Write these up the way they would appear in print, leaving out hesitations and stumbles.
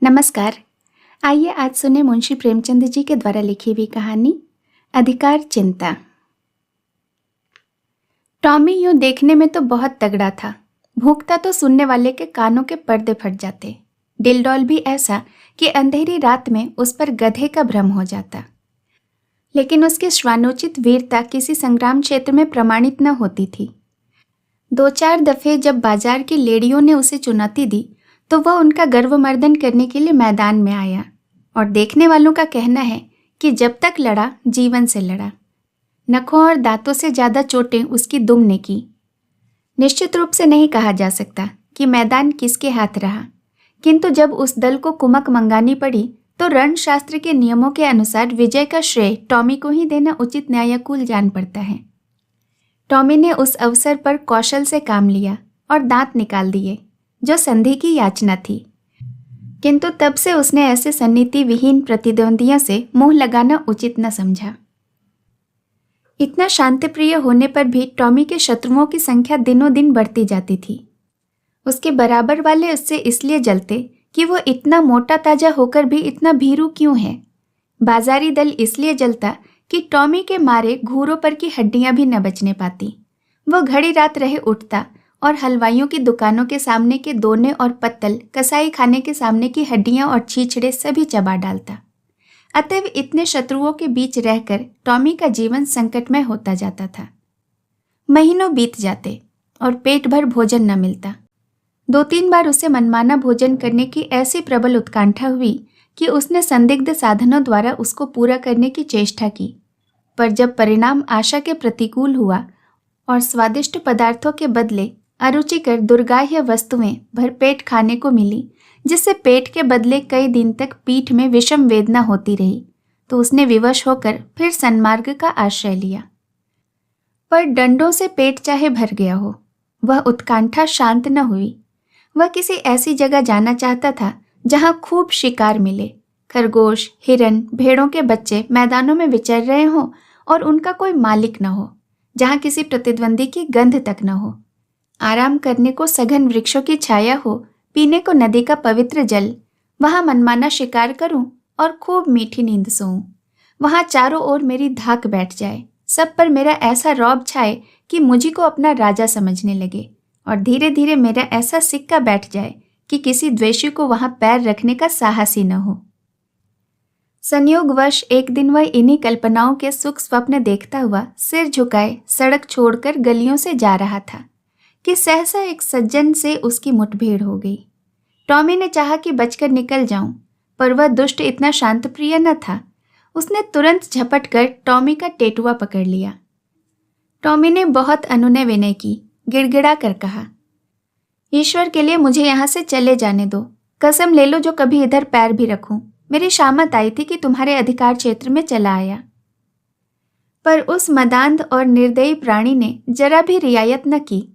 नमस्कार। आइए आज सुने मुंशी प्रेमचंद जी के द्वारा लिखी हुई कहानी अधिकार चिंता। टॉमी यूं देखने में तो बहुत तगड़ा था। भूखता तो सुनने वाले के कानों के पर्दे फट जाते। डिलडॉल भी ऐसा कि अंधेरी रात में उस पर गधे का भ्रम हो जाता। लेकिन उसकी श्वानोचित वीरता किसी संग्राम क्षेत्र में प्रमाणित न होती थी। 2-4 दफे जब बाजार की लेडियों ने उसे चुनौती दी तो वह उनका गर्वमर्दन करने के लिए मैदान में आया और देखने वालों का कहना है कि जब तक लड़ा जीवन से लड़ा। नखों और दांतों से ज़्यादा चोटें उसकी दुम ने की। निश्चित रूप से नहीं कहा जा सकता कि मैदान किसके हाथ रहा, किंतु जब उस दल को कुमक मंगानी पड़ी तो रणशास्त्र के नियमों के अनुसार विजय का श्रेय टॉमी को ही देना उचित न्यायाकुल जान पड़ता है। टॉमी ने उस अवसर पर कौशल से काम लिया और दांत निकाल दिए, जो संधि की याचना थी, किंतु तब से उसने ऐसे सन्निधि विहीन प्रतिद्वंदियों से मुंह लगाना उचित न समझा। इतना शांतिप्रिय होने पर भी टॉमी के शत्रुओं की संख्या दिनों दिन बढ़ती जाती थी। उसके बराबर वाले उससे इसलिए जलते कि वो इतना मोटा ताजा होकर भी इतना भीरू क्यों है। बाजारी दल इसलिए जलता कि टॉमी के मारे घूरों पर की हड्डियां भी न बचने पाती। वो घड़ी रात रहे उठता और हलवाइयों की दुकानों के सामने के दोने और पत्तल, कसाई खाने के सामने की हड्डियां और छीछड़े सभी चबा डालता। अतएव इतने शत्रुओं के बीच रहकर टॉमी का जीवन संकटमय होता जाता था। महीनों बीत जाते और पेट भर भोजन न मिलता। 2-3 बार उसे मनमाना भोजन करने की ऐसी प्रबल उत्कंठा हुई कि उसने संदिग्ध साधनों द्वारा उसको पूरा करने की चेष्टा की, पर जब परिणाम आशा के प्रतिकूल हुआ और स्वादिष्ट पदार्थों के बदले अरुचिकर दुर्गाह्य वस्तुएं भरपेट खाने को मिली, जिससे पेट के बदले कई दिन तक पीठ में विषम वेदना होती रही, तो उसने विवश होकर फिर सन्मार्ग का आश्रय लिया। पर डंडों से पेट चाहे भर गया हो, वह उत्कंठा शांत न हुई। वह किसी ऐसी जगह जाना चाहता था जहां खूब शिकार मिले। खरगोश, हिरन, भेड़ों के बच्चे मैदानों में विचर रहे हों और उनका कोई मालिक न हो, जहां किसी प्रतिद्वंदी की गंध तक न हो। आराम करने को सघन वृक्षों की छाया हो, पीने को नदी का पवित्र जल। वहां मनमाना शिकार करूं और खूब मीठी नींद सोऊं। वहां चारों ओर मेरी धाक बैठ जाए, सब पर मेरा ऐसा रौब छाए कि मुझी को अपना राजा समझने लगे, और धीरे धीरे मेरा ऐसा सिक्का बैठ जाए कि किसी द्वेषी को वहां पैर रखने का साहस ही न हो। संयोगवश एक दिन वह इन्हीं कल्पनाओं के सुख स्वप्न देखता हुआ सिर झुकाए सड़क छोड़कर गलियों से जा रहा था कि सहसा एक सज्जन से उसकी मुठभेड़ हो गई। टॉमी ने चाहा कि बचकर निकल जाऊं, पर वह दुष्ट इतना शांतप्रिय न था। उसने तुरंत झपट कर टॉमी का टेटुआ पकड़ लिया। टॉमी ने बहुत अनुनय विनय की, गिड़गिड़ा कर कहा, ईश्वर के लिए मुझे यहाँ से चले जाने दो। कसम ले लो जो कभी इधर पैर भी रखूं। मेरी शामत आई थी कि तुम्हारे अधिकार क्षेत्र में चला आया। पर उस मदांध और निर्दयी प्राणी ने जरा भी रियायत न की।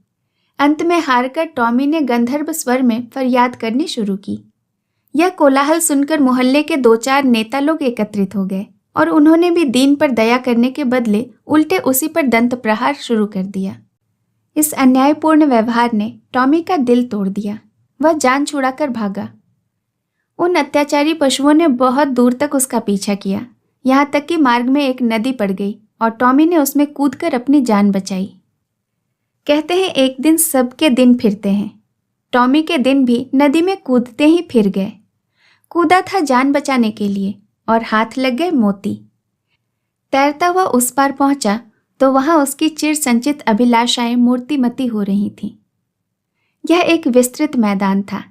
अंत में हारकर टॉमी ने गंधर्व स्वर में फरियाद करनी शुरू की। यह कोलाहल सुनकर मोहल्ले के 2-4 नेता लोग एकत्रित हो गए और उन्होंने भी दीन पर दया करने के बदले उल्टे उसी पर दंत प्रहार शुरू कर दिया। इस अन्यायपूर्ण व्यवहार ने टॉमी का दिल तोड़ दिया। वह जान छुड़ाकर भागा। उन अत्याचारी पशुओं ने बहुत दूर तक उसका पीछा किया, यहाँ तक कि मार्ग में एक नदी पड़ गई और टॉमी ने उसमें कूदकर अपनी जान बचाई। कहते हैं एक दिन सबके दिन फिरते हैं। टॉमी के दिन भी नदी में कूदते ही फिर गए। कूदा था जान बचाने के लिए और हाथ लग गए मोती। तैरता हुआ उस पार पहुंचा तो वहां उसकी चिर संचित अभिलाषाएं मूर्तिमती हो रही थीं। यह एक विस्तृत मैदान था।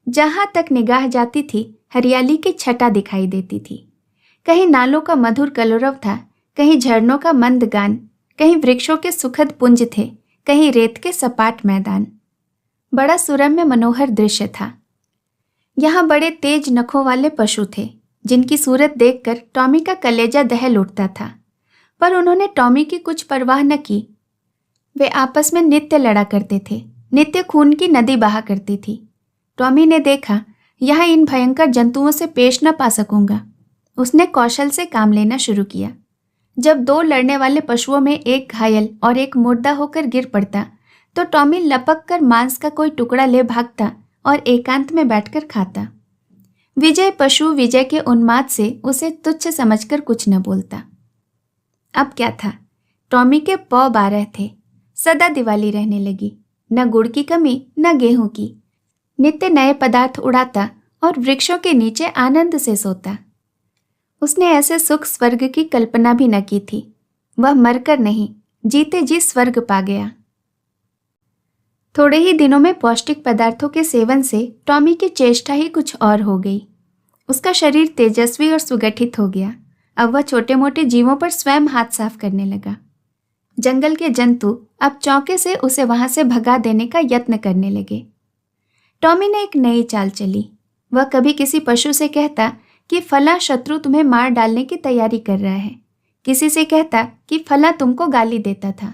जहां तक निगाह जाती थी हरियाली की छटा दिखाई देती थी। कहीं नालों का मधुर कलरव था, कहीं झरनों का मंद गान, कहीं वृक्षों के सुखद पुंज थे, कहीं रेत के सपाट मैदान। बड़ा सुरम्य मनोहर दृश्य था। यहाँ बड़े तेज नखों वाले पशु थे, जिनकी सूरत देखकर टॉमी का कलेजा दहल उठता था, पर उन्होंने टॉमी की कुछ परवाह न की। वे आपस में नित्य लड़ा करते थे, नित्य खून की नदी बहा करती थी। टॉमी ने देखा, यहाँ इन भयंकर जंतुओं से पेश न पा सकूंगा। उसने कौशल से काम लेना शुरू किया। जब 2 लड़ने वाले पशुओं में एक घायल और एक मुर्दा होकर गिर पड़ता तो टॉमी लपक कर मांस का कोई टुकड़ा ले भागता और एकांत में बैठकर खाता। विजय पशु विजय के उन्माद से उसे तुच्छ समझकर कुछ न बोलता। अब क्या था, टॉमी के पौ 12 थे। सदा दिवाली रहने लगी, न गुड़ की कमी न गेहूं की। नित्य नए पदार्थ उड़ाता और वृक्षों के नीचे आनंद से सोता। उसने ऐसे सुख स्वर्ग की कल्पना भी न की थी। वह मरकर नहीं, जीते जी स्वर्ग पा गया। थोड़े ही दिनों में पौष्टिक पदार्थों के सेवन से टॉमी की चेष्टा ही कुछ और हो गई। उसका शरीर तेजस्वी और सुगठित हो गया। अब वह छोटे मोटे जीवों पर स्वयं हाथ साफ करने लगा। जंगल के जंतु अब चौके से उसे वहां से भगा देने का यत्न करने लगे। टॉमी ने एक नई चाल चली। वह कभी किसी पशु से कहता कि फला शत्रु तुम्हें मार डालने की तैयारी कर रहा है, किसी से कहता कि फला तुमको गाली देता था।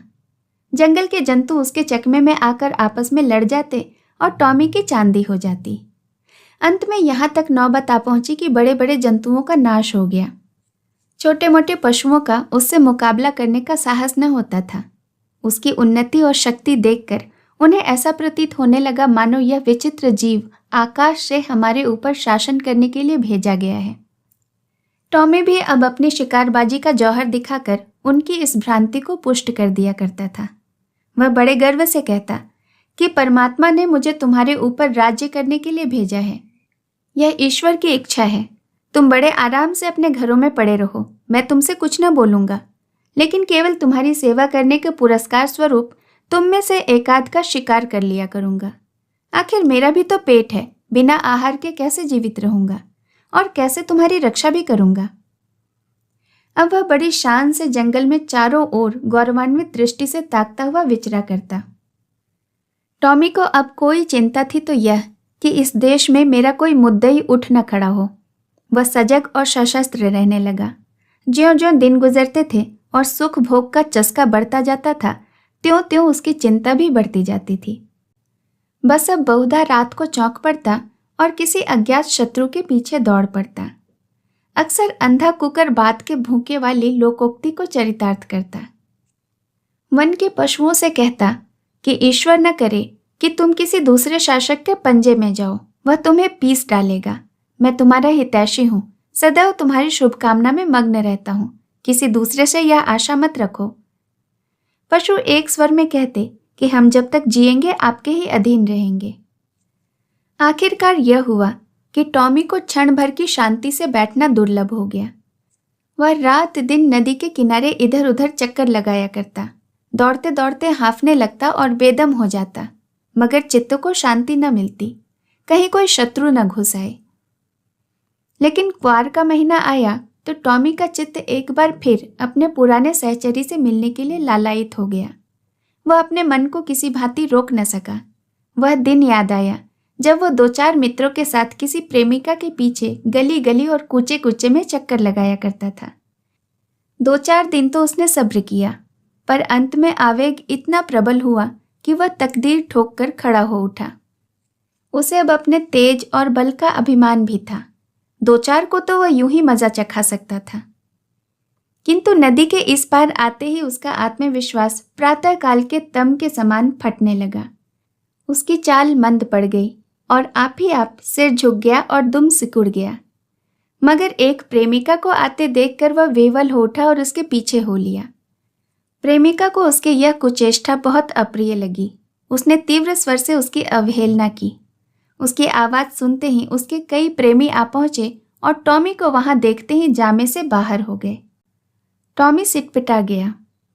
जंगल के जंतु उसके चकमे में आकर आपस में लड़ जाते और टॉमी की चांदी हो जाती। अंत में यहाँ तक नौबत आ पहुंची कि बड़े बड़े जंतुओं का नाश हो गया। छोटे मोटे पशुओं का उससे मुकाबला करने का साहस न होता था। उसकी उन्नति और शक्ति देखकर उन्हें ऐसा प्रतीत होने लगा मानो यह विचित्र जीव आकाश से हमारे ऊपर शासन करने के लिए भेजा गया है। टॉमी भी अब अपनी शिकारबाजी का जौहर दिखाकर उनकी इस भ्रांति को पुष्ट कर दिया करता था। वह बड़े गर्व से कहता कि परमात्मा ने मुझे तुम्हारे ऊपर राज्य करने के लिए भेजा है। यह ईश्वर की इच्छा है। तुम बड़े आराम से अपने घरों में पड़े रहो, मैं तुमसे कुछ न बोलूंगा, लेकिन केवल तुम्हारी सेवा करने के पुरस्कार स्वरूप तुम में से एकाध का शिकार कर लिया करूंगा। आखिर मेरा भी तो पेट है, बिना आहार के कैसे जीवित रहूंगा और कैसे तुम्हारी रक्षा भी करूंगा। अब वह बड़ी शान से जंगल में चारों ओर गौरवान्वित दृष्टि से ताकता हुआ विचरा करता। टॉमी को अब कोई चिंता थी तो यह कि इस देश में मेरा कोई मुद्दई उठ न खड़ा हो। वह सजग और सशस्त्र रहने लगा। ज्यों-ज्यों दिन गुजरते थे और सुख भोग का चस्का बढ़ता जाता था, त्यों-त्यों उसकी चिंता भी बढ़ती जाती थी। बस अब बहुधा रात को चौंक पड़ता और किसी अज्ञात शत्रु के पीछे दौड़ पड़ता। अक्सर अंधा कुकर बात के भूखे वाली लोकोक्ति को चरितार्थ करता। वन के पशुओं से कहता कि ईश्वर न करे कि तुम किसी दूसरे शासक के पंजे में जाओ, वह तुम्हें पीस डालेगा। मैं तुम्हारा हितैषी हूँ, सदैव तुम्हारी शुभकामना में मग्न रहता हूँ, किसी दूसरे से यह आशा मत रखो। पशु एक स्वर में कहते कि हम जब तक जिएंगे आपके ही अधीन रहेंगे। आखिरकार यह हुआ कि टॉमी को क्षण भर की शांति से बैठना दुर्लभ हो गया। वह रात दिन नदी के किनारे इधर उधर चक्कर लगाया करता, दौड़ते दौड़ते हांफने लगता और बेदम हो जाता, मगर चित्त को शांति न मिलती, कहीं कोई शत्रु न घुस आए। लेकिन क्वार का महीना आया तो टॉमी का चित्त एक बार फिर अपने पुराने सहचरी से मिलने के लिए लालायित हो गया। वह अपने मन को किसी भांति रोक न सका। वह दिन याद आया जब वह 2-4 मित्रों के साथ किसी प्रेमिका के पीछे गली गली और कूचे कूचे में चक्कर लगाया करता था। 2-4 दिन तो उसने सब्र किया, पर अंत में आवेग इतना प्रबल हुआ कि वह तकदीर ठोक कर खड़ा हो उठा। उसे अब अपने तेज और बल का अभिमान भी था। 2-4 को तो वह यूं ही मजा चखा सकता था, किंतु नदी के इस पार आते ही उसका आत्मविश्वास प्रातःकाल के तम के समान फटने लगा। उसकी चाल मंद पड़ गई और आप ही आप सिर झुक गया और दुम सिकुड़ गया। मगर एक प्रेमिका को आते देखकर वह विह्वल हो उठा और उसके पीछे हो लिया। प्रेमिका को उसके यह कुचेष्टा बहुत अप्रिय लगी। उसने तीव्र स्वर से उसकी अवहेलना की। उसकी आवाज सुनते ही उसके कई प्रेमी आ पहुंचे और टॉमी को वहां देखते ही जामे से बाहर हो गए। टॉमी सिटपिटा गया।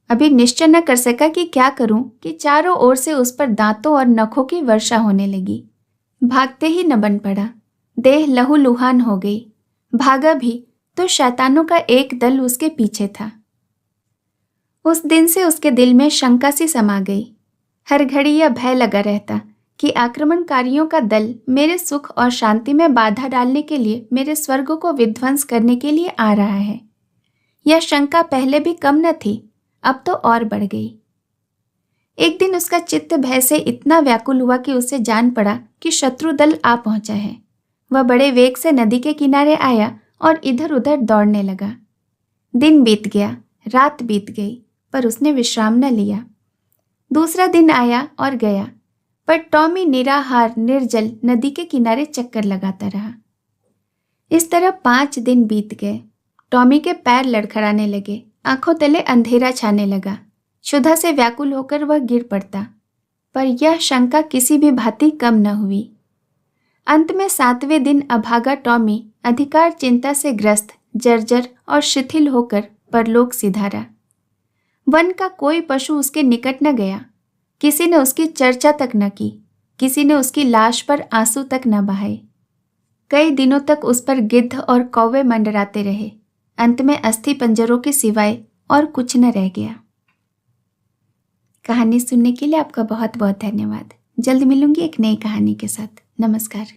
अभी निश्चय न कर सका कि क्या करूं कि चारों ओर से उस पर दांतों और नखों की वर्षा होने लगी। भागते ही न बन पड़ा। देह लहूलुहान हो गई। भागा भी तो शैतानों का एक दल उसके पीछे था। उस दिन से उसके दिल में शंका सी समा गई। हर घड़ी यह भय लगा रहता कि आक्रमणकारियों का दल मेरे सुख और शांति में बाधा डालने के लिए मेरे स्वर्ग को विध्वंस करने के लिए आ रहा है। यह शंका पहले भी कम न थी, अब तो और बढ़ गई। एक दिन उसका चित्त भय से इतना व्याकुल हुआ कि उसे जान पड़ा कि शत्रु दल आ पहुंचा है। वह बड़े वेग से नदी के किनारे आया और इधर उधर दौड़ने लगा। दिन बीत गया, रात बीत गई, पर उसने विश्राम न लिया। दूसरा दिन आया और गया, पर टॉमी निराहार निर्जल नदी के किनारे चक्कर लगाता रहा। इस तरह 5 दिन बीत गए। टॉमी के पैर लड़खड़ाने लगे, आंखों तले अंधेरा छाने लगा। क्षुधा से व्याकुल होकर वह गिर पड़ता, पर यह शंका किसी भी भांति कम न हुई। अंत में 7वें दिन अभागा टॉमी अधिकार चिंता से ग्रस्त, जर्जर और शिथिल होकर परलोक सिधारा। वन का कोई पशु उसके निकट न गया, किसी ने उसकी चर्चा तक न की, किसी ने उसकी लाश पर आंसू तक न बहाए। कई दिनों तक उस पर गिद्ध और कौवे मंडराते रहे। अंत में अस्थि पंजरों के सिवाय और कुछ न रह गया। कहानी सुनने के लिए आपका बहुत बहुत धन्यवाद। जल्द मिलूंगी एक नई कहानी के साथ। नमस्कार।